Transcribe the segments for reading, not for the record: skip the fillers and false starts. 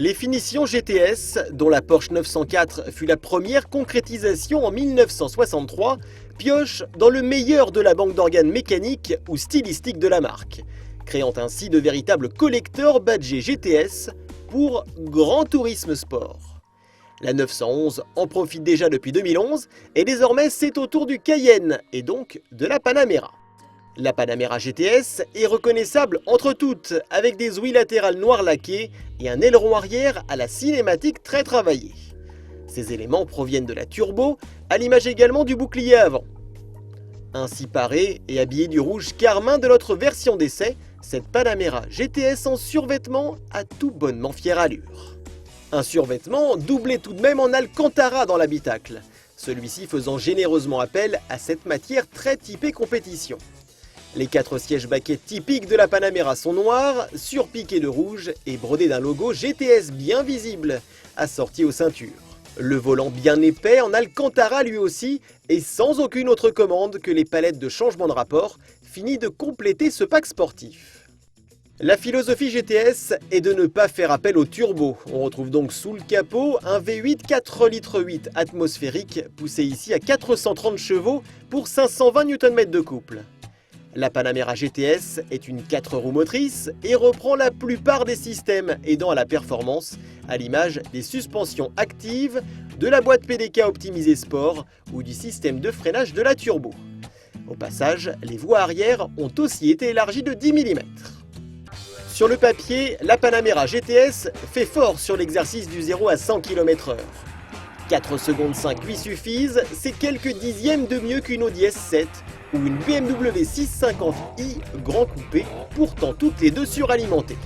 Les finitions GTS, dont la Porsche 904 fut la première concrétisation en 1963, piochent dans le meilleur de la banque d'organes mécaniques ou stylistiques de la marque, créant ainsi de véritables collecteurs badgés GTS pour Grand Tourisme Sport. La 911 en profite déjà depuis 2011 et désormais c'est au tour du Cayenne et donc de la Panamera. La Panamera GTS est reconnaissable entre toutes avec des ouïes latérales noires laquées et un aileron arrière à la cinématique très travaillé. Ces éléments proviennent de la turbo, à l'image également du bouclier avant. Ainsi parée et habillée du rouge carmin de notre version d'essai, cette Panamera GTS en survêtement a tout bonnement fière allure. Un survêtement doublé tout de même en Alcantara dans l'habitacle, celui-ci faisant généreusement appel à cette matière très typée compétition. Les 4 sièges baquettes typiques de la Panamera sont noirs, surpiqués de rouge et brodés d'un logo GTS bien visible, assorti aux ceintures. Le volant bien épais en Alcantara lui aussi, et sans aucune autre commande que les palettes de changement de rapport, finit de compléter ce pack sportif. La philosophie GTS est de ne pas faire appel au turbo. On retrouve donc sous le capot un V8 4,8 litres atmosphérique, poussé ici à 430 chevaux pour 520 Nm de couple. La Panamera GTS est une 4 roues motrices et reprend la plupart des systèmes aidant à la performance, à l'image des suspensions actives, de la boîte PDK optimisée sport ou du système de freinage de la turbo. Au passage, les voies arrière ont aussi été élargies de 10 mm. Sur le papier, la Panamera GTS fait fort sur l'exercice du 0 à 100 km/h. 4 secondes 5 lui suffisent, c'est quelques dixièmes de mieux qu'une Audi S7 ou une BMW 650i Grand Coupé, pourtant toutes les deux suralimentées.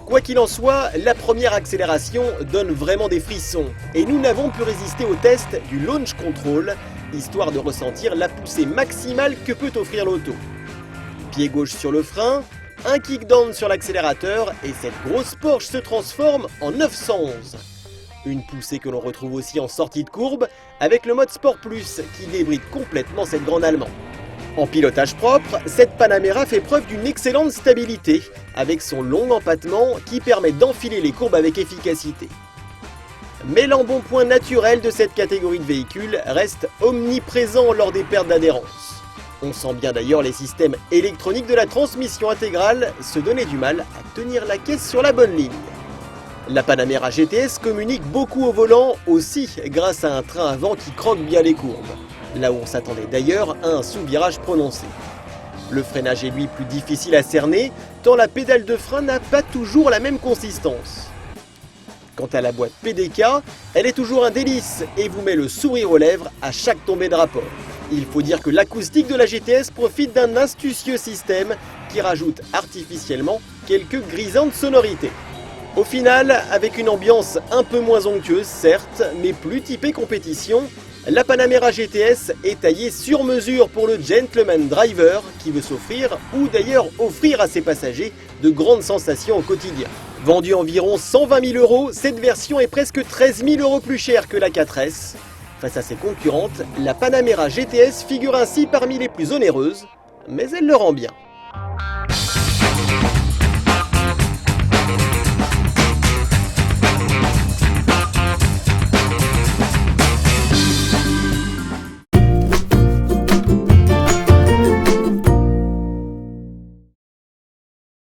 Quoi qu'il en soit, la première accélération donne vraiment des frissons et nous n'avons pu résister au test du Launch Control, histoire de ressentir la poussée maximale que peut offrir l'auto. Pied gauche sur le frein, un kickdown sur l'accélérateur et cette grosse Porsche se transforme en 911. Une poussée que l'on retrouve aussi en sortie de courbe avec le mode Sport Plus qui débride complètement cette grande allemande. En pilotage propre, cette Panamera fait preuve d'une excellente stabilité avec son long empattement qui permet d'enfiler les courbes avec efficacité. Mais l'embonpoint naturel de cette catégorie de véhicules reste omniprésent lors des pertes d'adhérence. On sent bien d'ailleurs les systèmes électroniques de la transmission intégrale se donner du mal à tenir la caisse sur la bonne ligne. La Panamera GTS communique beaucoup au volant aussi grâce à un train avant qui croque bien les courbes, là où on s'attendait d'ailleurs à un sous-virage prononcé. Le freinage est lui plus difficile à cerner, tant la pédale de frein n'a pas toujours la même consistance. Quant à la boîte PDK, elle est toujours un délice et vous met le sourire aux lèvres à chaque tombée de rapport. Il faut dire que l'acoustique de la GTS profite d'un astucieux système qui rajoute artificiellement quelques grisantes sonorités. Au final, avec une ambiance un peu moins onctueuse certes, mais plus typée compétition, la Panamera GTS est taillée sur mesure pour le gentleman driver qui veut s'offrir ou d'ailleurs offrir à ses passagers de grandes sensations au quotidien. Vendue environ 120 000 €, cette version est presque 13 000 € plus chère que la 4S. Face à ses concurrentes, la Panamera GTS figure ainsi parmi les plus onéreuses, mais elle le rend bien.